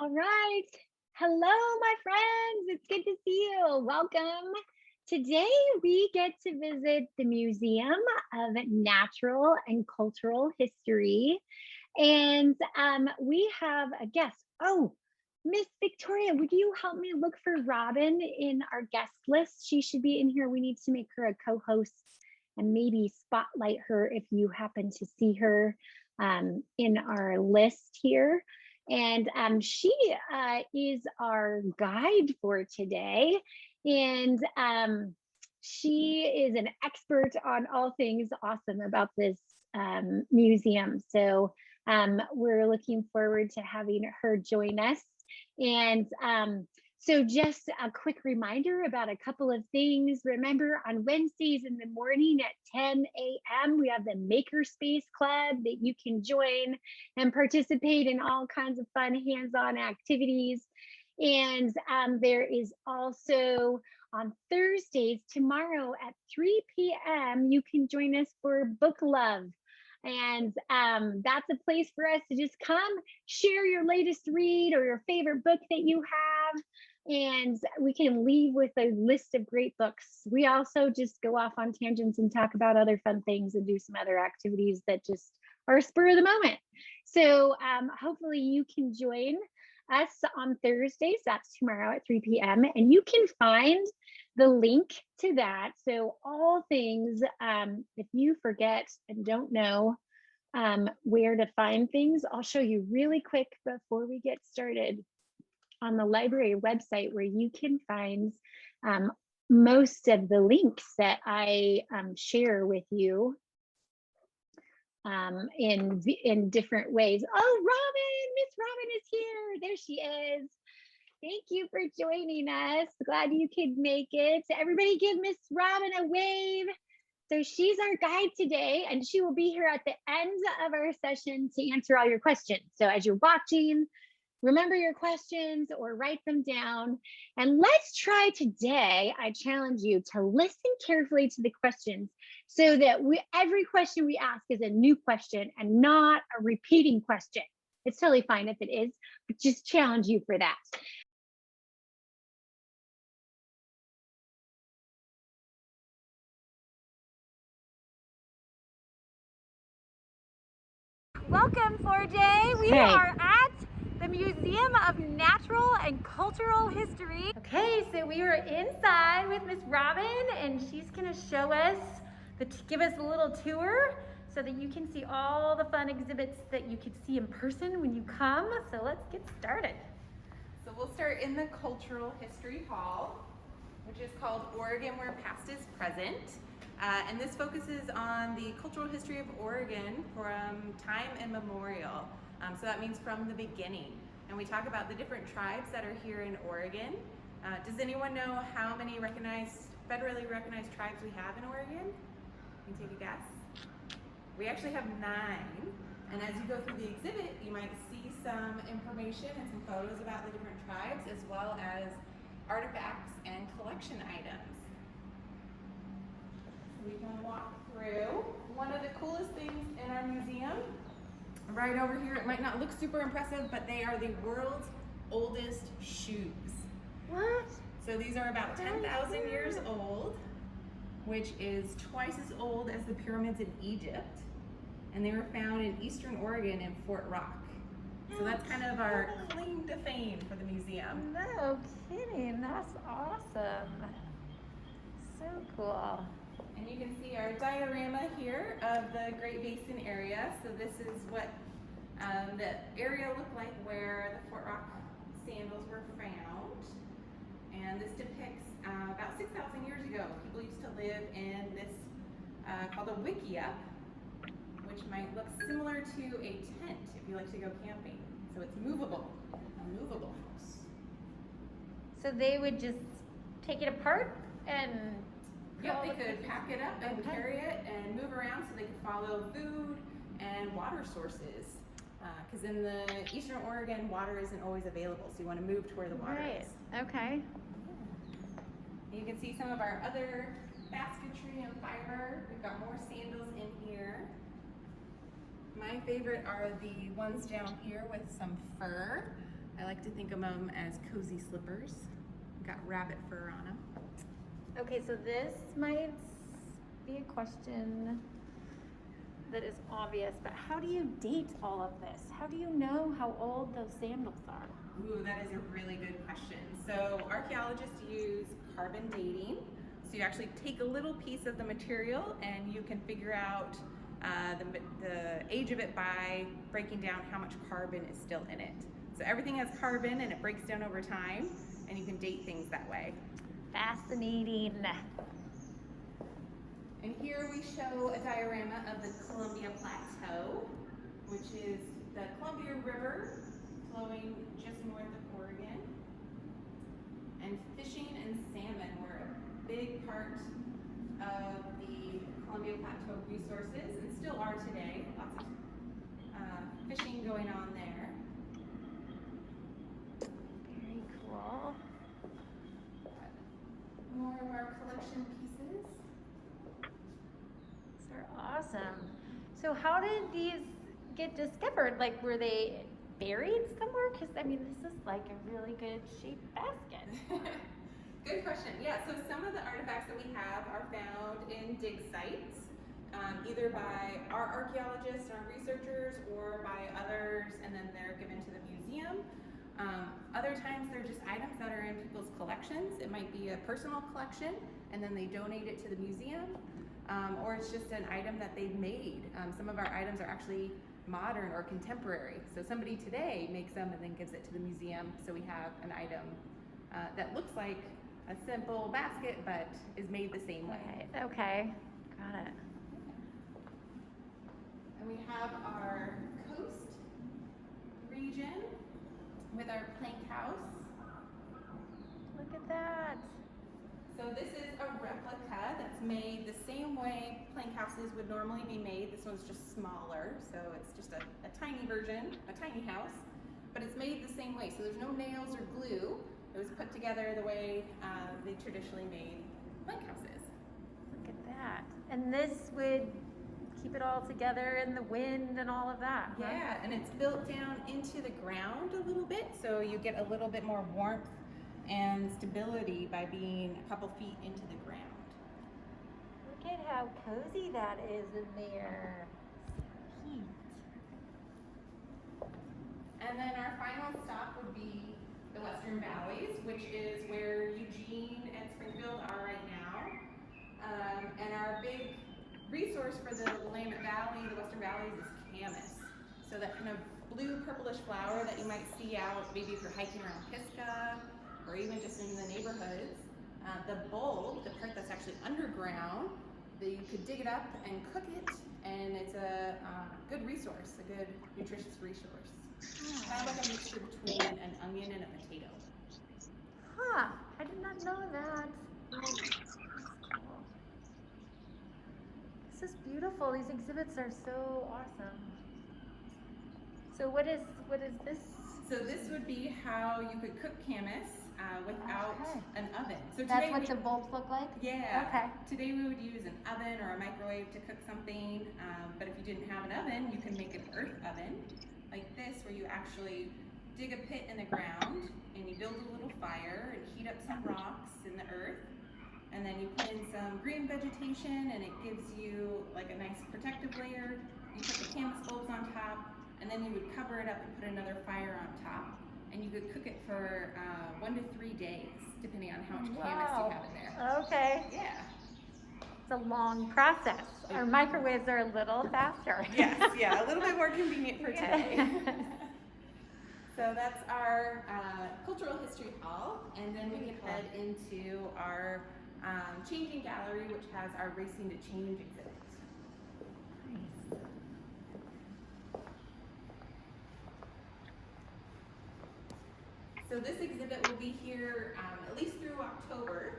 All right. Hello, my friends. It's good to see you. Welcome. Today, we get to visit the Museum of Natural and Cultural History. And we have a guest. Oh, Miss Victoria, would you help me look for Robin in our guest list? She should be in here. We need to make her a co host and maybe spotlight her if you happen to see her in our list here. And she is our guide for today. And she is an expert on all things awesome about this museum. So we're looking forward to having her join us. And so, just a quick reminder about a couple of things. Remember, on Wednesdays in the morning at 10 a.m., we have the Makerspace Club that you can join and participate in all kinds of fun hands on activities. And there is also on Thursdays, tomorrow at 3 p.m., you can join us for Book Love. And that's a place for us to just come share your latest read or your favorite book that you have. And we can leave with a list of great books. We also just go off on tangents and talk about other fun things and do some other activities that just are spur of the moment. So hopefully you can join us on Thursdays. That's tomorrow at 3 p.m. And you can find the link to that. So all things, if you forget and don't know where to find things, I'll show you really quick before we get started on the library website where you can find most of the links that I share with you in different ways. Oh, Robin, Miss Robin is here. There she is. Thank you for joining us. Glad you could make it. Everybody give Miss Robin a wave. So she's our guide today, and she will be here at the end of our session to answer all your questions. So as you're watching, remember your questions or write them down. And let's try today, I challenge you to listen carefully to the questions so that every question we ask is a new question and not a repeating question. It's totally fine if it is, but just challenge you for that. Welcome, 4J. We are at the Museum of Natural and Cultural History. Okay, so we are inside with Miss Robin, and she's gonna show us, give us a little tour so that you can see all the fun exhibits that you could see in person when you come. So let's get started. So we'll start in the Cultural History Hall, which is called Oregon Where Past is Present. And this focuses on the cultural history of Oregon from time immemorial. So that means from the beginning. And we talk about the different tribes that are here in Oregon. Does anyone know how many federally recognized tribes we have in Oregon? Can you take a guess? We actually have 9. And as you go through the exhibit, you might see some information and some photos about the different tribes, as well as artifacts and collection items. We're going to walk through. One of the coolest things in our museum, right over here, it might not look super impressive, but they are the world's oldest shoes. What? So these are about 10,000 years old, which is twice as old as the pyramids in Egypt. And they were found in Eastern Oregon in Fort Rock. So that's kind of our claim to fame for the museum. No kidding, that's awesome. So cool. And you can see our diorama here of the Great Basin area. So this is what the area looked like where the Fort Rock sandals were found. And this depicts about 6,000 years ago, people used to live in this called a wickiup, which might look similar to a tent if you like to go camping. So it's a movable house. So they would just take it apart and... Yep, they could pack it up and carry it and move around so they could follow food and water sources. Because in the Eastern Oregon, water isn't always available, so you want to move to where the water is. Okay. You can see some of our other basketry and fiber. We've got more sandals in here. My favorite are the ones down here with some fur. I like to think of them as cozy slippers. Got rabbit fur on them. Okay, so this might be a question that is obvious, but how do you date all of this? How do you know how old those sandals are? Ooh, that is a really good question. So archaeologists use carbon dating. So you actually take a little piece of the material and you can figure out the age of it by breaking down how much carbon is still in it. So everything has carbon and it breaks down over time, and you can date things that way. Fascinating. And here we show a diorama of the Columbia Plateau, which is the Columbia River flowing just north of Oregon. And fishing and salmon were a big part of the Columbia Plateau resources and still are today. Lots of fishing going on there. Very cool. More of our collection pieces. These are awesome. So how did these get discovered? Like, were they buried somewhere? Because, I mean, this is like a really good shaped basket. Good question. Yeah, so some of the artifacts that we have are found in dig sites, either by our archaeologists and our researchers or by others, and then they're given to the museum. Other times they're just items that are in people's collections. It might be a personal collection, and then they donate it to the museum, or it's just an item that they've made. Some of our items are actually modern or contemporary. So somebody today makes them and then gives it to the museum. So we have an item that looks like a simple basket, but is made the same way. Right. Okay, got it. And we have our coast region with our plank house. Look at that. So this is a replica that's made the same way plank houses would normally be made. This one's just smaller, so it's just a tiny version, a tiny house, but it's made the same way. So there's no nails or glue. It was put together the way they traditionally made plank houses. Look at that. And this would keep it all together in the wind and all of that, huh? Yeah, and it's built down into the ground a little bit, so you get a little bit more warmth and stability by being a couple feet into the ground. Look at how cozy that is in there. Heat. And then our final stop would be the Western Valleys, which is where Eugene and Springfield are right now. And our big resource for the Willamette Valley, the Western Valleys, is camas. So that kind of blue purplish flower that you might see out maybe if you're hiking around Pisgah or even just in the neighborhoods. The bulb, the part that's actually underground, you could dig it up and cook it, and it's a good resource, a good nutritious resource. Kind of like a mixture between an onion and a potato. Huh, I did not know that. This is beautiful. These exhibits are so awesome. So what is this? So this would be how you could cook camas without an oven. So That's today what the bulbs look like? Yeah. Okay. Today we would use an oven or a microwave to cook something, but if you didn't have an oven, you can make an earth oven like this, where you actually dig a pit in the ground and you build a little fire and heat up some rocks in the earth, and then you put in some green vegetation and it gives you like a nice protective layer. You put the camas bulbs on top, and then you would cover it up and put another fire on top, and you could cook it for 1 to 3 days, depending on how much camas you have in there. Okay. Yeah. It's a long process. Our microwaves are a little faster. Yes, yeah, a little bit more convenient for today. So that's our cultural history hall, and then we can head into our changing gallery, which has our Racing to Change exhibit. Nice. So this exhibit will be here at least through October,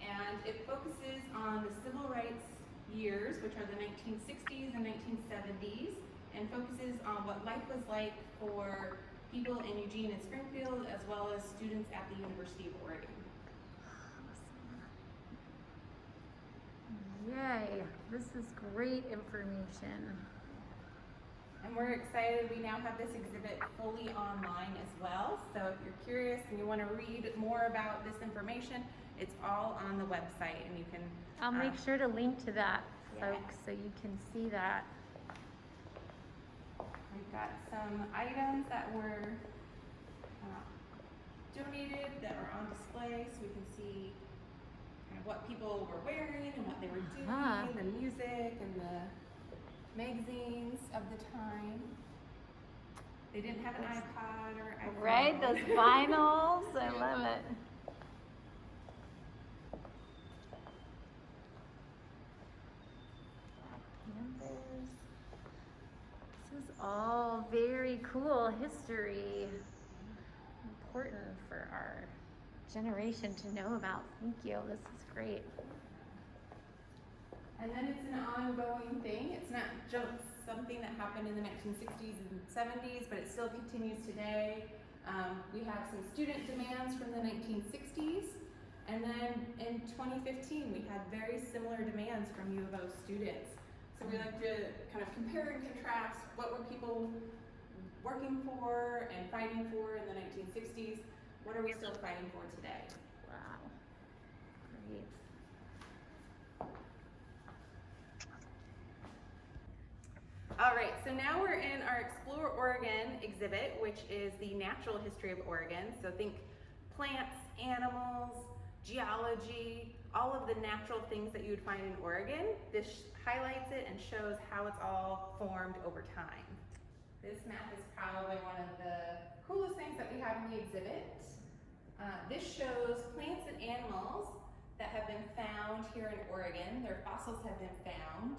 and it focuses on the civil rights years, which are the 1960s and 1970s, and focuses on what life was like for people in Eugene and Springfield, as well as students at the University of Oregon. Yay, this is great information. And we're excited, we now have this exhibit fully online as well. So if you're curious and you want to read more about this information, it's all on the website, and you can... I'll make sure to link to that, yeah, folks, so you can see that. We've got some items that were donated that are on display, so we can see kind of what people were wearing and what they were doing, the music and the magazines of the time. They didn't have an iPod or iPhone. Right, those vinyls, I love it. This is all very cool history. Important for our generation to know about. Thank you, this is great. And then it's an ongoing thing. It's not just something that happened in the 1960s and 70s, but it still continues today. We have some student demands from the 1960s, and then in 2015 we had very similar demands from U of O students. So we like to kind of compare and contrast what were people working for and fighting for in the 1960s. What are we still fighting for today? Wow, great. All right, so now we're in our Explore Oregon exhibit, which is the natural history of Oregon. So think plants, animals, geology, all of the natural things that you would find in Oregon. This highlights it and shows how it's all formed over time. This map is probably one of the coolest things that we have in the exhibit. This shows plants and animals that have been found here in Oregon. Their fossils have been found.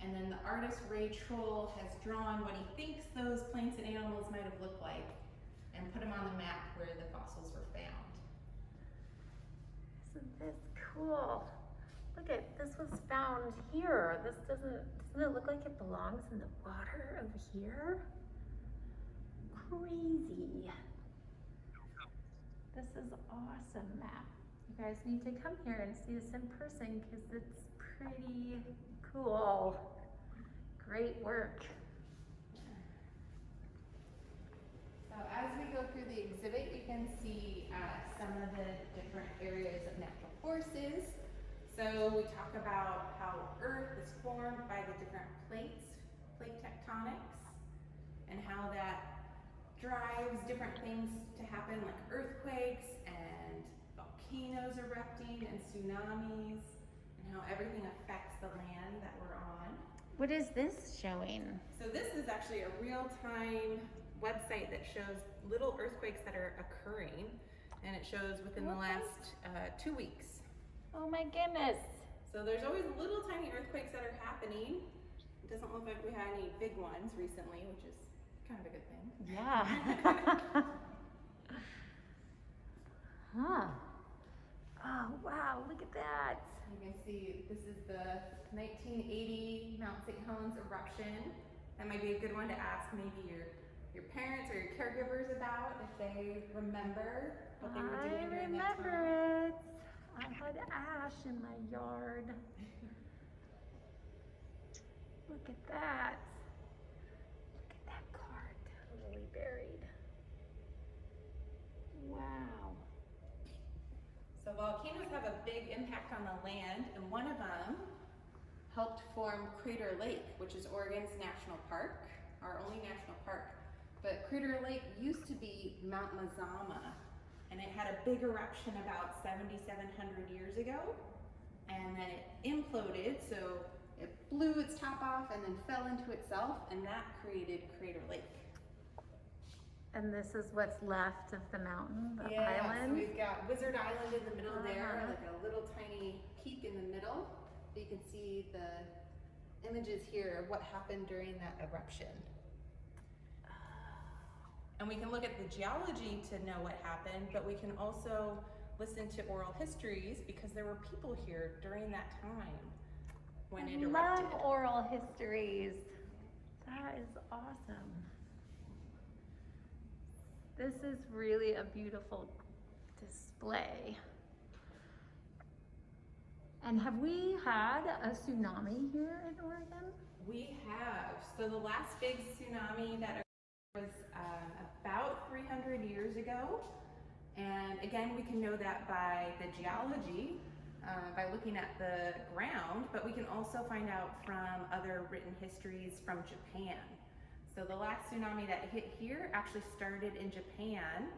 And then the artist Ray Troll has drawn what he thinks those plants and animals might have looked like and put them on the map where the fossils were found. Isn't this cool? Look at, this was found here. This doesn't it look like it belongs in the water over here? Crazy. This is awesome map. You guys need to come here and see this in person because it's pretty cool. Great work. So as we go through the exhibit, you can see some of the different areas of natural forces. So we talk about how Earth is formed by the different plates, plate tectonics, and how that drives different things to happen like earthquakes and volcanoes erupting and tsunamis, and how everything affects the land that we're on. What is this showing? So this is actually a real-time website that shows little earthquakes that are occurring, and it shows within the last 2 weeks. Oh my goodness. So there's always little tiny earthquakes that are happening. It doesn't look like we had any big ones recently, which is kind of a good thing. Yeah. Huh. Oh wow, look at that. You can see this is the 1980 Mount St. Helens eruption. That might be a good one to ask maybe your parents or your caregivers about if they remember what they were doing during that time. I remember it. I had ash in my yard. Look at that. Look at that car, totally buried. Wow. So volcanoes have a big impact on the land, and one of them helped form Crater Lake, which is Oregon's national park, our only national park. But Crater Lake used to be Mount Mazama, and it had a big eruption about 7,700 years ago, and then it imploded, so it blew its top off and then fell into itself, and that created Crater Lake. And this is what's left of the mountain, the Yeah, island? so we've got Wizard Island in the middle there, like a little tiny peak in the middle. You can see the images here of what happened during that eruption. And we can look at the geology to know what happened, but we can also listen to oral histories because there were people here during that time when it erupted. I love oral histories. That is awesome. This is really a beautiful display. And have we had a tsunami here in Oregon? We have. So the last big tsunami that was about 300 years ago. And again, we can know that by the geology, by looking at the ground, but we can also find out from other written histories from Japan. So the last tsunami that hit here actually started in Japan,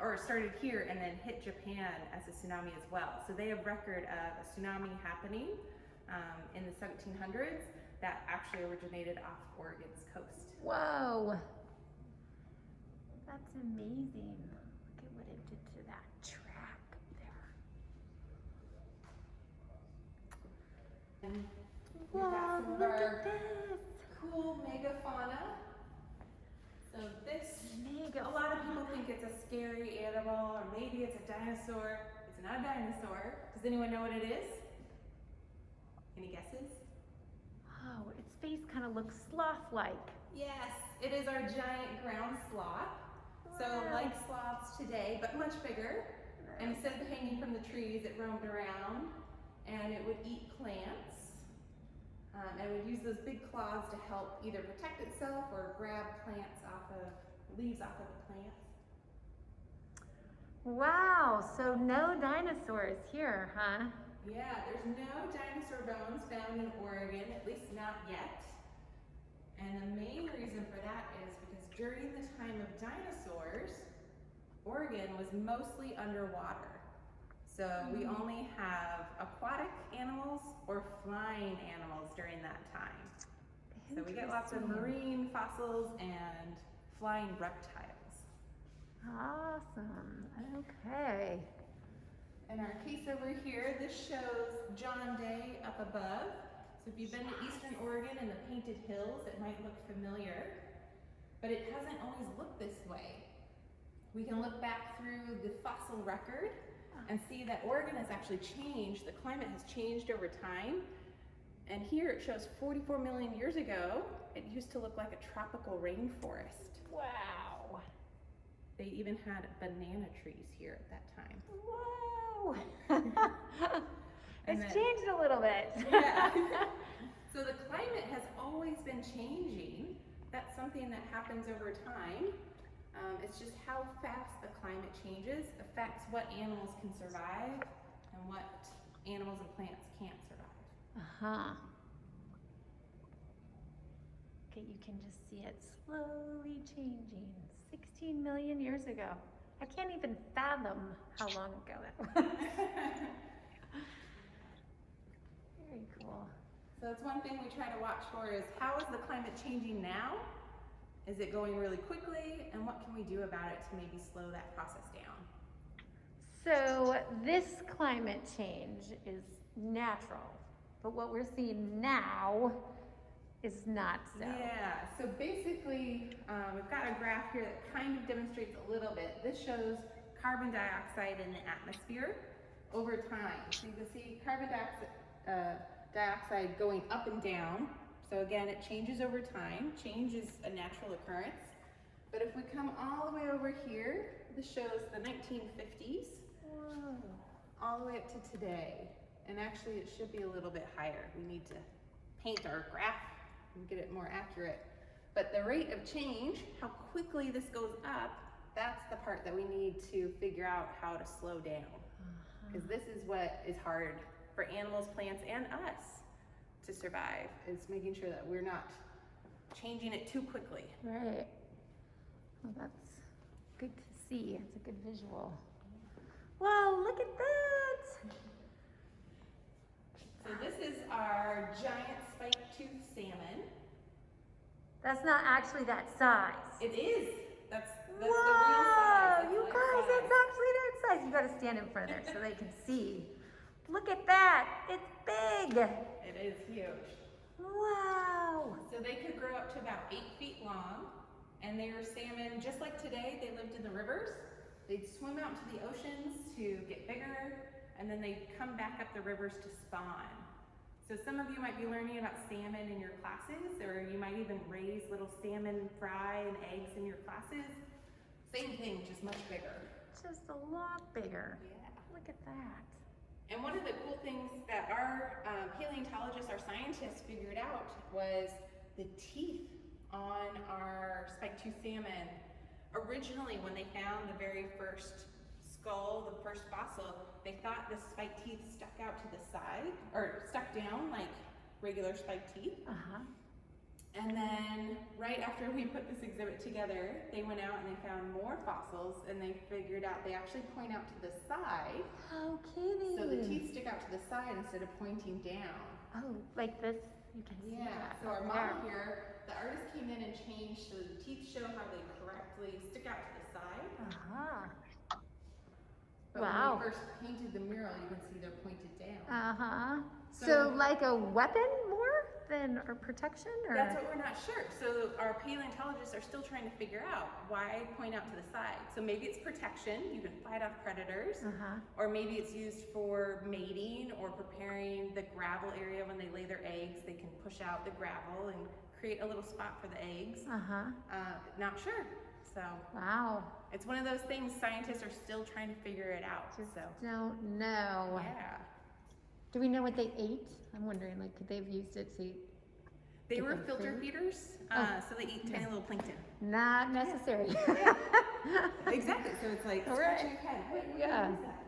or started here and then hit Japan as a tsunami as well. So they have record of a tsunami happening in the 1700s that actually originated off Oregon's coast. Whoa, that's amazing. Look at what it did to that track there. And wow, look at this. Cool megafauna. So this, a lot of people think it's a scary animal, or maybe it's a dinosaur. It's not a dinosaur. Does anyone know what it is? Any guesses? Oh, its face kind of looks sloth-like. Yes, it is our giant ground sloth. So like sloths today, but much bigger. And instead of hanging from the trees, it roamed around and it would eat plants. And would use those big claws to help either protect itself or grab leaves off of the plants. Wow, so no dinosaurs here, huh? Yeah, there's no dinosaur bones found in Oregon, at least not yet. And the main reason for that is because during the time of dinosaurs, Oregon was mostly underwater. So we only have aquatic animals or flying animals during that time. So we get lots of marine fossils and flying reptiles. Awesome, okay. In our case over here, this shows John Day up above. So if you've been to Eastern Oregon and the Painted Hills, it might look familiar, but it hasn't always looked this way. We can look back through the fossil record and see that Oregon has actually changed. The climate has changed over time. And here it shows 44 million years ago, it used to look like a tropical rainforest. Wow. They even had banana trees here at that time. Whoa. It's changed a little bit. Yeah. So the climate has always been changing. That's something that happens over time. It's just how fast the climate changes affects what animals can survive and what animals and plants can't survive. Uh-huh. Okay, you can just see it slowly changing. 16 million years ago. I can't even fathom how long ago that was. Very cool. So that's one thing we try to watch for is how is the climate changing now? Is it going really quickly? And what can we do about it to maybe slow that process down? So this climate change is natural, but what we're seeing now is not so. Yeah, so basically we've got a graph here that kind of demonstrates a little bit. This shows carbon dioxide in the atmosphere over time. So you can see carbon dioxide going up and down. So again, it changes over time. Change is a natural occurrence. But if we come all the way over here, this shows the 1950s. Whoa. All the way up to today. And actually it should be a little bit higher. We need to paint our graph and get it more accurate. But the rate of change, how quickly this goes up, that's the part that we need to figure out how to slow down. Because this is what is hard for animals, plants, and us to survive. It's making sure that we're not changing it too quickly. Right. Well, that's good to see. It's a good visual. Wow, look at that! So this is our giant spike-toothed salmon. That's not actually that size. It is. That's the Whoa, real size. you guys, it's actually that size. You gotta stand in front of there so they can see. Look at that, it's big. It is huge. Wow. So they could grow up to about 8 feet long, and they were salmon, just like today, they lived in the rivers. They'd swim out to the oceans to get bigger, and then they'd come back up the rivers to spawn. So some of you might be learning about salmon in your classes, or you might even raise little salmon fry and eggs in your classes. Same thing, just much bigger. Just a lot bigger. Yeah. Look at that. And one of the cool things that our paleontologists, our scientists figured out was the teeth on our spike-toothed salmon. Originally, when they found the very first skull, the first fossil, they thought the spike teeth stuck out to the side, or stuck down like regular spike teeth. And then right after we put this exhibit together, they went out and they found more fossils, and they figured out they actually point out to the side. How kidding. So the teeth stick out to the side instead of pointing down. Oh, like this? You can see that. So our model here, the artist came in and changed so the teeth show how they correctly stick out to the side. But when we first painted the mural, you can see they're pointed down. So like a weapon more than or protection? Or? That's what we're not sure. So our paleontologists are still trying to figure out why point out to the side. So maybe it's protection, you can fight off predators, or maybe it's used for mating or preparing the gravel area when they lay their eggs. They can push out the gravel and create a little spot for the eggs. Not sure. So it's one of those things scientists are still trying to figure it out. Just don't know. Yeah. Do we know what they ate? I'm wondering, like, could they have used it to They were filter feeders, so they eat tiny little plankton. Not necessary. Exactly. So it's like scratching your head. What is that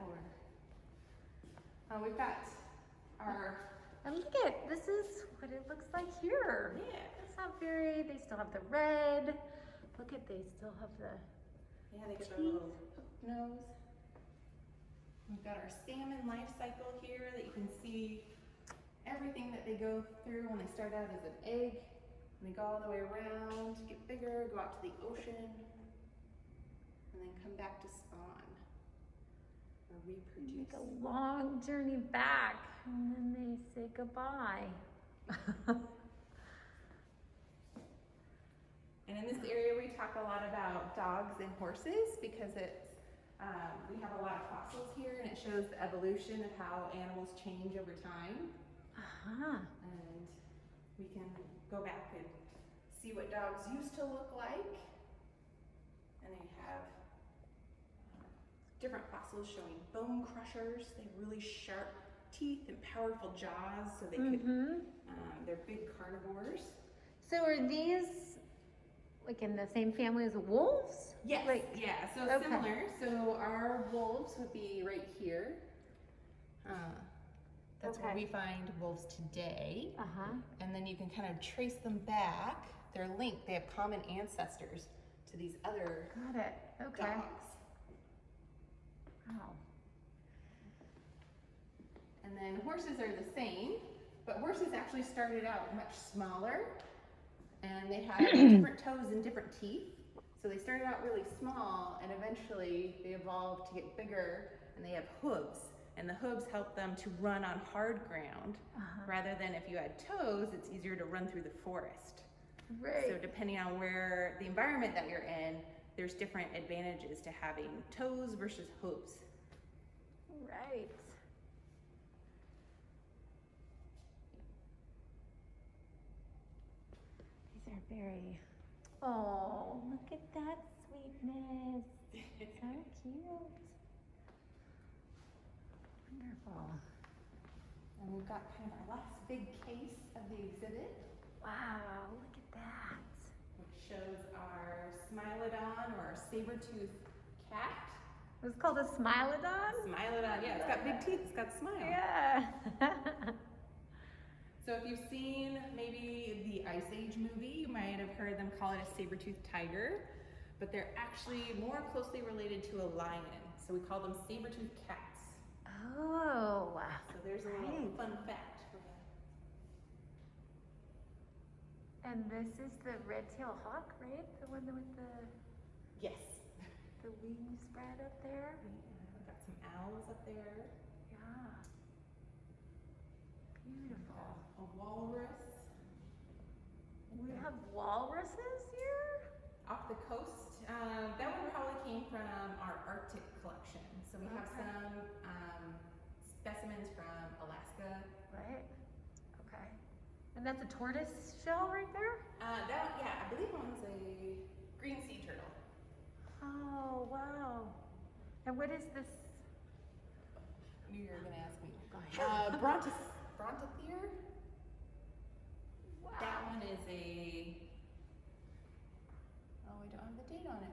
for? We've got our. And look at this is what it looks like here. Yeah. It's not very. They still have the red. Look at they still have the. Yeah, they get their little hook nose. We've got our salmon life cycle here that you can see everything that they go through when they start out as an egg. And they go all the way around, get bigger, go out to the ocean, and then come back to spawn or reproduce. Make a long journey back, and then they say goodbye. And in this area, we talk a lot about dogs and horses because it's we have a lot of fossils here, and it shows the evolution of how animals change over time. And we can go back and see what dogs used to look like. And they have different fossils showing bone crushers. They have really sharp teeth and powerful jaws, so they could, they're big carnivores. So are these like in the same family as wolves? Yes, yeah, so similar. So our wolves would be right here. That's where we find wolves today. And then you can kind of trace them back. They're linked, they have common ancestors to these other dogs. Wow. And then horses are the same, but horses actually started out much smaller, and they had different toes and different teeth. So they started out really small, and eventually they evolved to get bigger, and they have hooves. And the hooves help them to run on hard ground, rather than if you had toes, it's easier to run through the forest. So depending on where the environment that you're in, there's different advantages to having toes versus hooves. Right. These are very, oh, look at that sweetness. So cute. Wonderful. And we've got kind of our last big case of the exhibit. Wow, look at that. Which shows our Smilodon, or our saber-toothed cat. It was called a Smilodon? Smilodon, yeah, it's got big teeth, it's got a smile. Yeah. So if you've seen maybe the Ice Age movie, you might have heard them call it a saber-toothed tiger, but they're actually more closely related to a lion. So we call them saber-toothed cats. Oh, wow. So there's a little fun fact for you. And this is the red-tailed hawk, right? The one with the wings spread up there? Yeah, we've got some owls up there. Yeah. Beautiful. A walrus. We have walruses here? Off the coast. That one probably came from our Arctic collection. So we have some specimens from Alaska. Right. Okay. And that's a tortoise shell right there? I believe one's a green sea turtle. Oh, wow. And what is this? I knew you were going to ask me. Brontotherium. Wow. That one is a, oh, I don't have the date on it.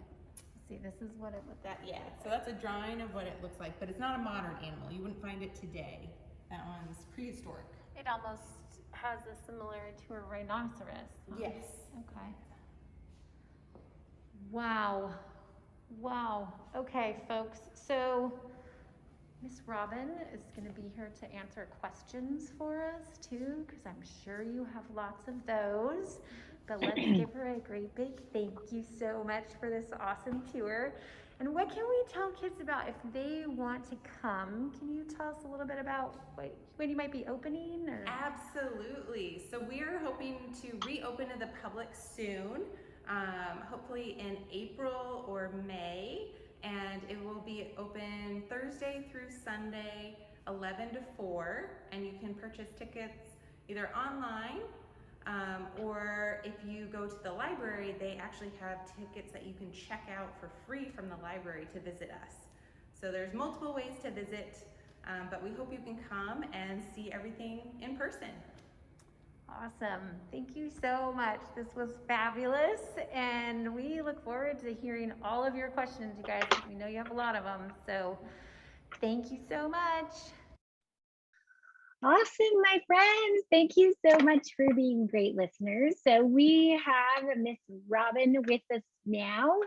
See, this is what it looks like. Yeah, so that's a drawing of what it looks like, but it's not a modern animal. You wouldn't find it today. That one's prehistoric. It almost has a similar to a rhinoceros. Huh? Yes. Okay. Wow. Wow. Okay, folks. So Miss Robin is going to be here to answer questions for us too, because I'm sure you have lots of those. But let's give her a great big thank you so much for this awesome tour. And what can we tell kids about if they want to come? Can you tell us a little bit about when you might be opening? Or? Absolutely. So we are hoping to reopen to the public soon, hopefully in April or May. And it will be open Thursday through Sunday, 11 to 4. And you can purchase tickets either online or if you go to the library, they actually have tickets that you can check out for free from the library to visit us. So there's multiple ways to visit, but we hope you can come and see everything in person. Awesome. Thank you so much. This was fabulous. And we look forward to hearing all of your questions, you guys, because we know you have a lot of them. So thank you so much. Awesome, my friends. Thank you so much for being great listeners. So we have Miss Robin with us now.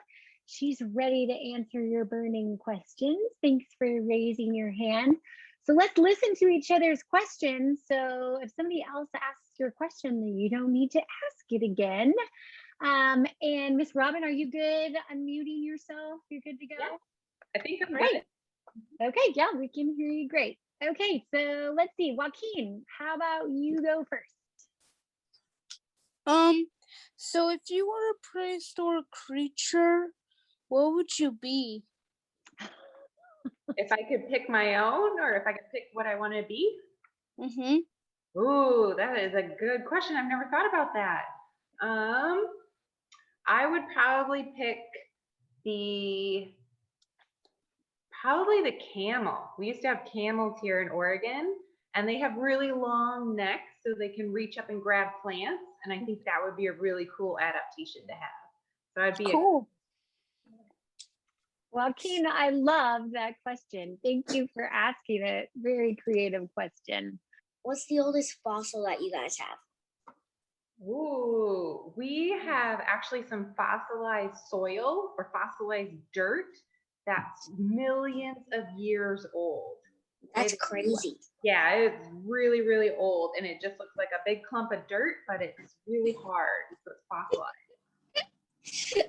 She's ready to answer your burning questions. Thanks for raising your hand. So let's listen to each other's questions. So if somebody else asks your question, then you don't need to ask it again. And Miss Robin, are you good unmuting yourself? You're good to go? Yeah, I think I'm great. Good. Okay, yeah, we can hear you great. Okay, so let's see, Joaquin, how about you go first? So if you were a prehistoric creature, what would you be? If I could pick my own, or if I could pick what I want to be? Mm-hmm. Ooh, that is a good question. I've never thought about that. I would probably pick probably the camel. We used to have camels here in Oregon, and they have really long necks so they can reach up and grab plants. And I think that would be a really cool adaptation to have. So I'd be cool. Joaquin, I love that question. Thank you for asking it. Very creative question. What's the oldest fossil that you guys have? Ooh, we have actually some fossilized soil or fossilized dirt that's millions of years old. That's crazy. Yeah, it's really, really old, and it just looks like a big clump of dirt, but it's really hard, so it's fossilized.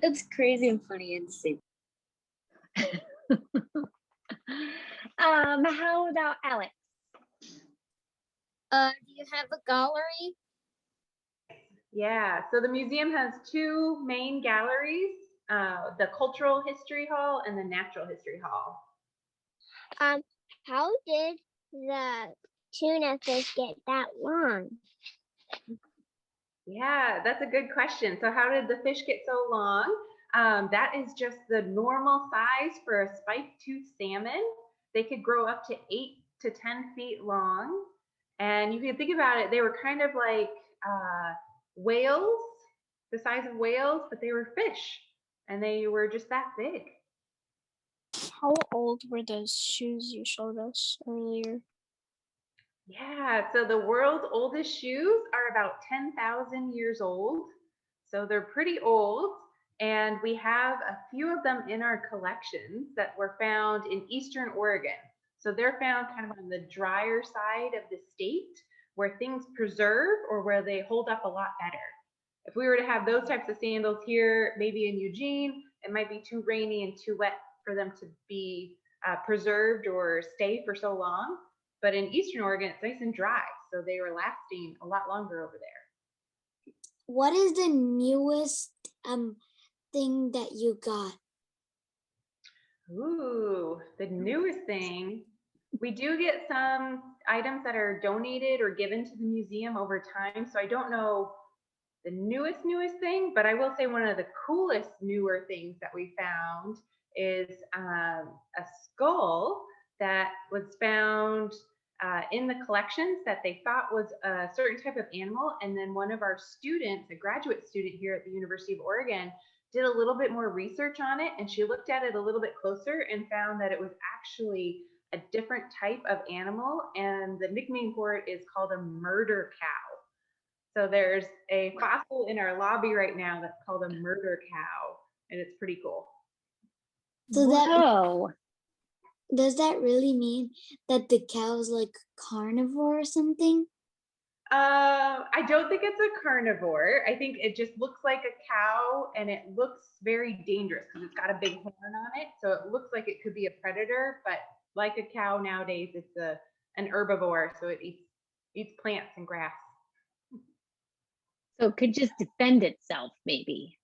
It's crazy and funny and stupid. How about Alex? Do you have a gallery? Yeah, so the museum has two main galleries, the Cultural History Hall and the Natural History Hall. How did the tuna fish get that long? Yeah, that's a good question. So how did the fish get so long? That is just the normal size for a spike-toothed salmon. They could grow up to 8 to 10 feet long. And you can think about it, they were kind of like whales, the size of whales, but they were fish. And they were just that big. How old were those shoes you showed us earlier? Yeah, so the world's oldest shoes are about 10,000 years old. So they're pretty old. And we have a few of them in our collections that were found in Eastern Oregon. So they're found kind of on the drier side of the state where things preserve or where they hold up a lot better. If we were to have those types of sandals here, maybe in Eugene, it might be too rainy and too wet for them to be preserved or stay for so long. But in Eastern Oregon, it's nice and dry, so they were lasting a lot longer over there. What is the newest thing that you got? Ooh, the newest thing. We do get some items that are donated or given to the museum over time, so I don't know the newest thing, but I will say one of the coolest newer things that we found is a skull that was found in the collections that they thought was a certain type of animal. And then one of our students, a graduate student here at the University of Oregon, did a little bit more research on it, and she looked at it a little bit closer and found that it was actually a different type of animal, and the nickname for it is called a murder cow. So there's a fossil in our lobby right now that's called a murder cow, and it's pretty cool. So Whoa. does that really mean that the cow is like carnivore or something? I don't think it's a carnivore. I think it just looks like a cow, and it looks very dangerous because it's got a big horn on it. So it looks like it could be a predator, but like a cow nowadays, it's an herbivore. So it eats plants and grass. So it could just defend itself, maybe.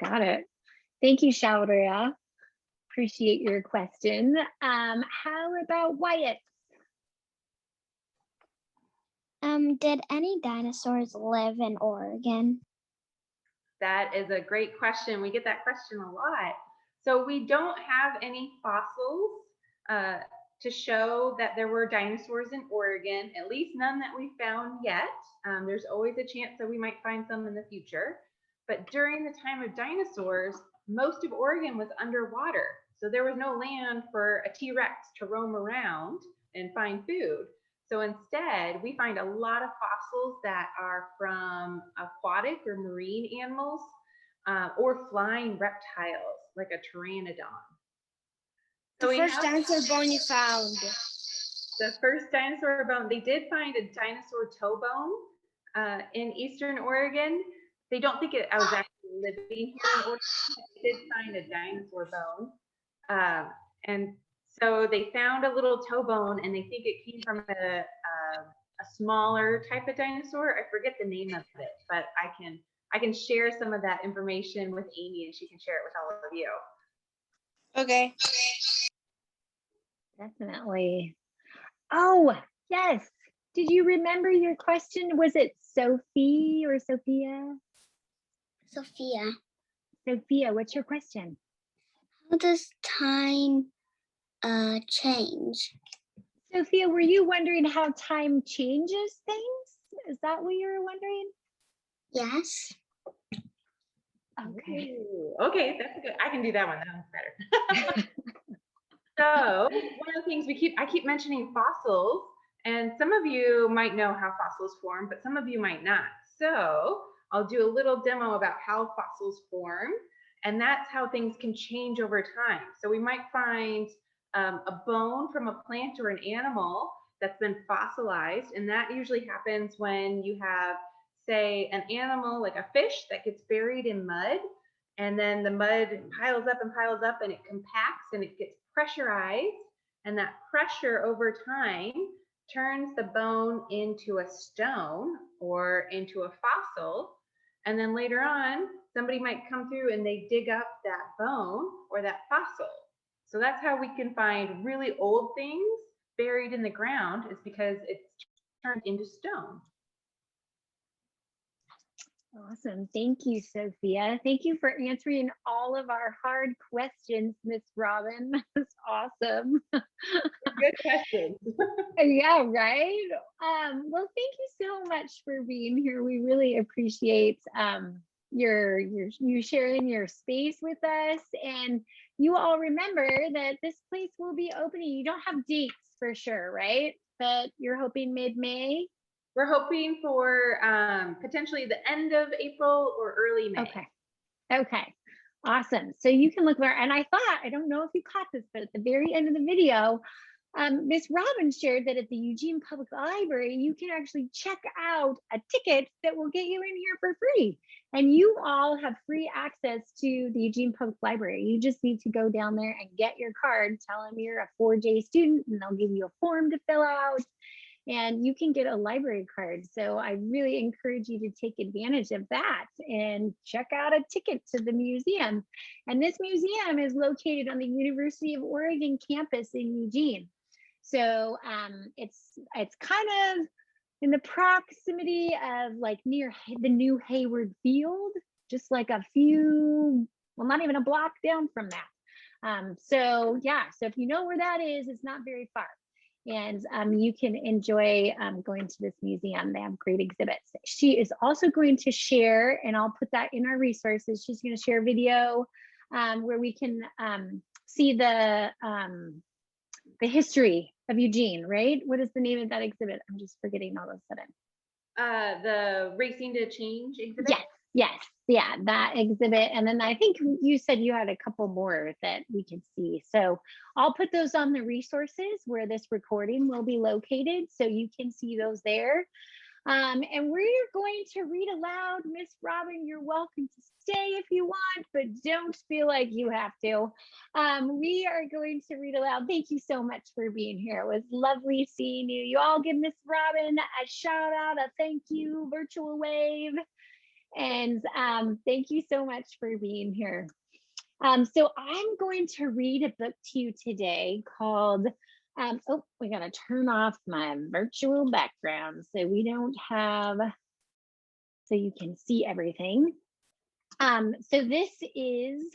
Got it. Thank you, Shauria. Appreciate your question. How about Wyatt? Did any dinosaurs live in Oregon? That is a great question. We get that question a lot. So we don't have any fossils to show that there were dinosaurs in Oregon, at least none that we found yet. There's always a chance that we might find some in the future. But during the time of dinosaurs, most of Oregon was underwater. So there was no land for a T-Rex to roam around and find food. So instead, we find a lot of fossils that are from aquatic or marine animals or flying reptiles like a pteranodon. The first dinosaur bone you found. The first dinosaur bone, they did find a dinosaur toe bone in Eastern Oregon. They don't think I was actually living here in Oregon. They did find a dinosaur bone. And so they found a little toe bone, and they think it came from a smaller type of dinosaur. I forget the name of it, but I can share some of that information with Amy, and she can share it with all of you. Okay. Definitely. Oh, yes. Did you remember your question? Was it Sophie or Sophia? Sophia. Sophia, what's your question? How does time change? Sophia, were you wondering how time changes things? Is that what you were wondering? Yes. Okay. Ooh, okay, that's good. I can do that one. That one's better. So one of the things I keep mentioning fossils, and some of you might know how fossils form, but some of you might not. So I'll do a little demo about how fossils form, and that's how things can change over time. So we might find a bone from a plant or an animal that's been fossilized, and that usually happens when you have, say, an animal like a fish that gets buried in mud, and then the mud piles up and it compacts and it gets pressurized, and that pressure over time turns the bone into a stone or into a fossil. And then later on, somebody might come through and they dig up that bone or that fossil. So that's how we can find really old things buried in the ground, is because it's turned into stone. Awesome. Thank you, Sophia. Thank you for answering all of our hard questions, Miss Robin. That's awesome. Good question. Yeah, right. Well, thank you so much for being here. We really appreciate you sharing your space with us. And you all remember that this place will be opening. You don't have dates for sure, right? But you're hoping mid-May? We're hoping for potentially the end of April or early May. Okay. Awesome. So you can look there. And I don't know if you caught this, but at the very end of the video, Miss Robin shared that at the Eugene Public Library, you can actually check out a ticket that will get you in here for free. And you all have free access to the Eugene Public Library. You just need to go down there and get your card, tell them you're a 4J student, and they'll give you a form to fill out. And you can get a library card. So I really encourage you to take advantage of that and check out a ticket to the museum. And this museum is located on the University of Oregon campus in Eugene. So it's kind of in the proximity of like near the new Hayward Field, just like a few, well, not even a block down from that. So yeah, so if you know where that is, it's not very far. And you can enjoy going to this museum. They have great exhibits. She is also going to share, and I'll put that in our resources. She's going to share a video where we can see the history of Eugene, right? What is the name of that exhibit? I'm just forgetting all of a sudden. The Racing to Change exhibit? Yes, yes, yeah, that exhibit. And then I think you said you had a couple more that we can see. So I'll put those on the resources where this recording will be located, so you can see those there. And we're going to read aloud. Miss Robin, you're welcome to stay if you want, but don't feel like you have to. We are going to read aloud. Thank you so much for being here. It was lovely seeing you. You all give Miss Robin a shout out, a thank you, virtual wave. And thank you so much for being here. So I'm going to read a book to you today called, oh, we gotta turn off my virtual background so we don't have, so you can see everything. So this is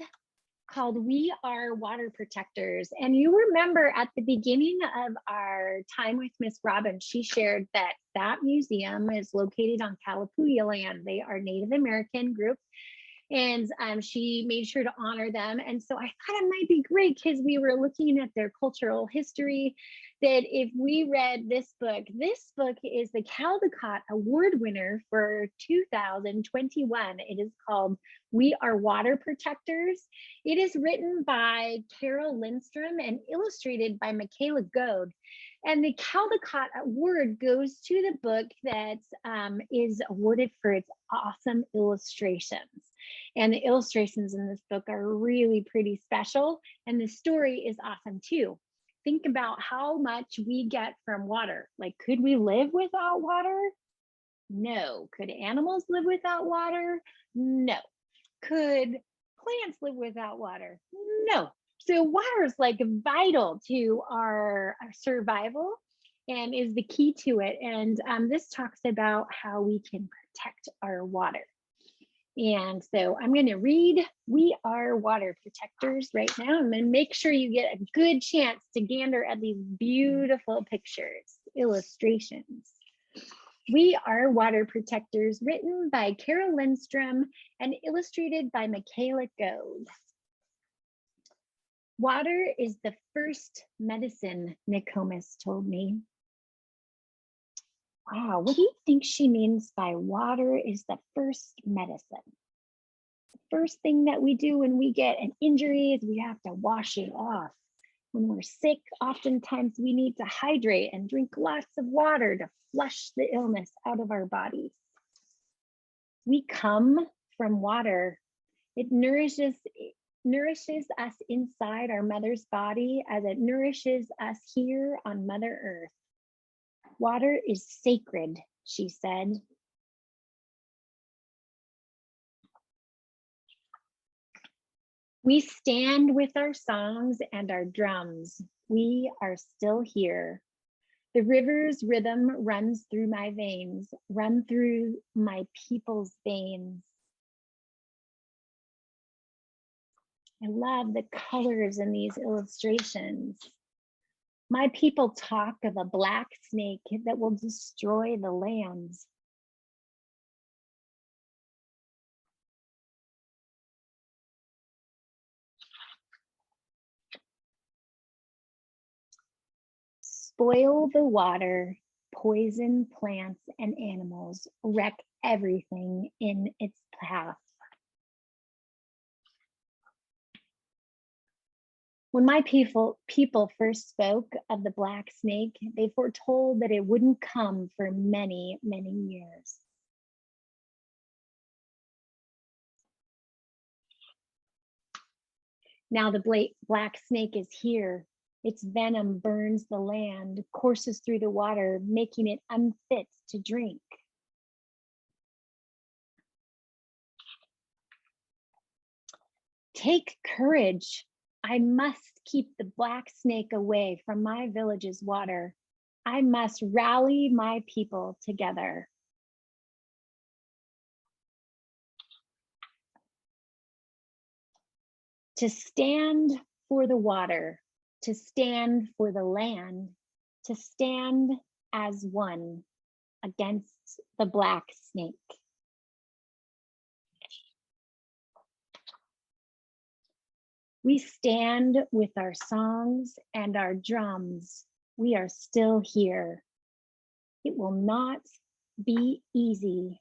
called We Are Water Protectors. And you remember at the beginning of our time with Miss Robin, she shared that that museum is located on Kalapuya land. They are Native American group. And she made sure to honor them. And so I thought it might be great, because we were looking at their cultural history, that if we read this book is the Caldecott Award winner for 2021. It is called We Are Water Protectors. It is written by Carol Lindstrom and illustrated by Michaela Goad. And the Caldecott Award goes to the book that is awarded for its awesome illustrations. And the illustrations in this book are really pretty special. And the story is awesome too. Think about how much we get from water. Like, could we live without water? No. Could animals live without water? No. Could plants live without water? No. So water is like vital to our survival and is the key to it. And this talks about how we can protect our water. And so I'm going to read We Are Water Protectors right now. I'm going to make sure you get a good chance to gander at these beautiful pictures, illustrations. We Are Water Protectors, written by Carol Lindstrom and illustrated by Michaela Goad. Water is the first medicine, Nicomas told me. Wow, what do you think she means by water is the first medicine? The first thing that we do when we get an injury is we have to wash it off. When we're sick, oftentimes we need to hydrate and drink lots of water to flush the illness out of our bodies. We come from water. It nourishes us inside our mother's body as it nourishes us here on Mother Earth. Water is sacred, she said. We stand with our songs and our drums. We are still here. The river's rhythm runs through my veins, run through my people's veins. I love the colors in these illustrations. My people talk of a black snake that will destroy the lands. Spoil the water, poison plants and animals, wreck everything in its path. When my people first spoke of the black snake, they foretold that it wouldn't come for many, many years. Now the black snake is here. Its venom burns the land, courses through the water, making it unfit to drink. Take courage. I must keep the black snake away from my village's water. I must rally my people together. To stand for the water, to stand for the land, to stand as one against the black snake. We stand with our songs and our drums. We are still here. It will not be easy.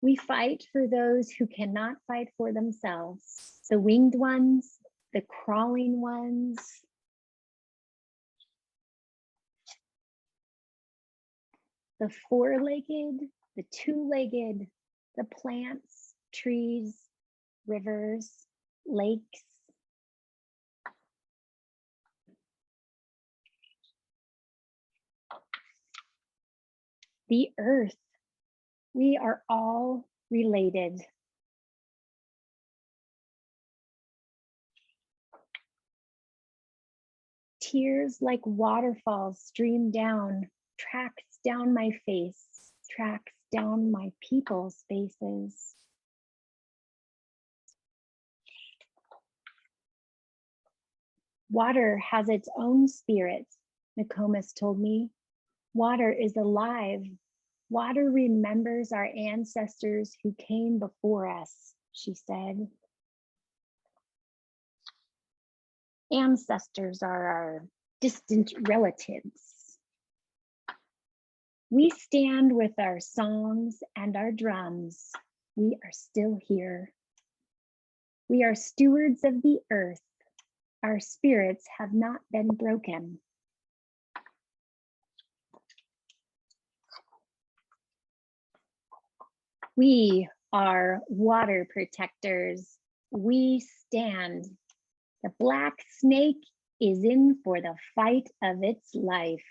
We fight for those who cannot fight for themselves, the winged ones, the crawling ones, the four-legged, the two-legged, the plants, trees, rivers, lakes. The earth. We are all related. Tears like waterfalls stream down, tracks down my face, tracks down my people's faces. Water has its own spirit, Nokomis told me. Water is alive. Water remembers our ancestors who came before us, she said. Ancestors are our distant relatives. We stand with our songs and our drums. We are still here. We are stewards of the earth. Our spirits have not been broken. We are water protectors. We stand. The black snake is in for the fight of its life.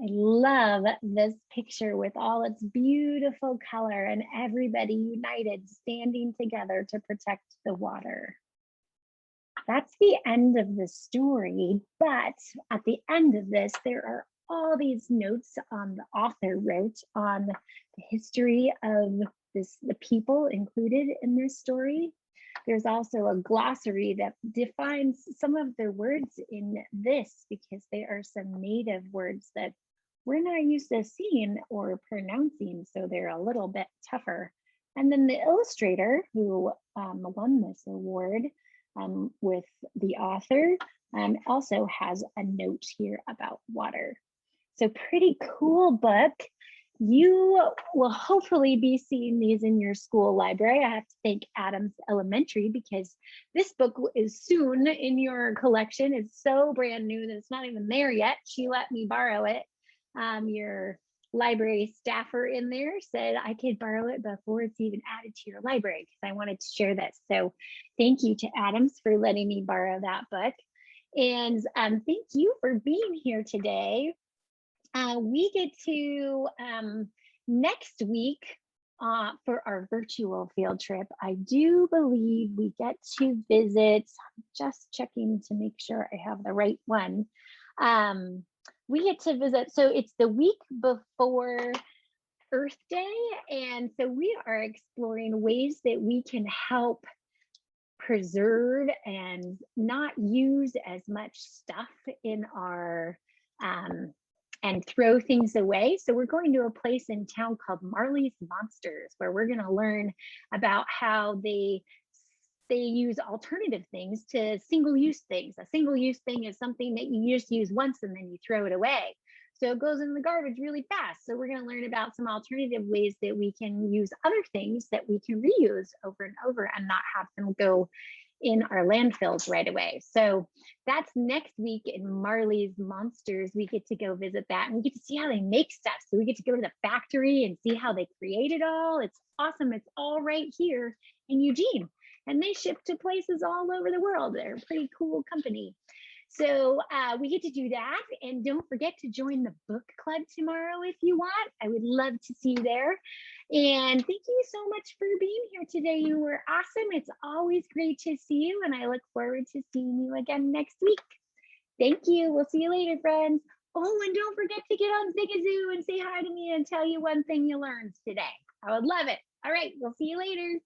I love this picture with all its beautiful color and everybody united, standing together to protect the water. That's the end of the story, but at the end of this, there are all these notes the author wrote on the history of the people included in this story. There's also a glossary that defines some of the words in this because there are some native words that we're not used to seeing or pronouncing, so they're a little bit tougher. And then the illustrator who won this award with the author also has a note here about water. So pretty cool book. You will hopefully be seeing these in your school library. I have to thank Adams Elementary because this book is soon in your collection. It's so brand new that it's not even there yet. She let me borrow it. Your library staffer in there said I could borrow it before it's even added to your library because I wanted to share this. So thank you to Adams for letting me borrow that book. And thank you for being here today. We get to next week for our virtual field trip. I do believe we get to visit, just checking to make sure I have the right one. We get to visit, so it's the week before Earth Day. And so we are exploring ways that we can help preserve and not use as much stuff in our and throw things away. So we're going to a place in town called Marley's Monsters, where we're going to learn about how they use alternative things to single-use things. A single-use thing is something that you just use once and then you throw it away. So it goes in the garbage really fast. So we're going to learn about some alternative ways that we can use other things that we can reuse over and over and not have them go in our landfills right away. So that's next week in Marley's Monsters. We get to go visit that and we get to see how they make stuff. So we get to go to the factory and see how they create it all. It's awesome. It's all right here in Eugene. And they ship to places all over the world. They're a pretty cool company. So we get to do that. And don't forget to join the book club tomorrow if you want. I would love to see you there. And thank you so much for being here today. You were awesome. It's always great to see you. And I look forward to seeing you again next week. Thank you. We'll see you later, friends. Oh, and don't forget to get on Zigazoo and say hi to me and tell you one thing you learned today. I would love it. All right, we'll see you later.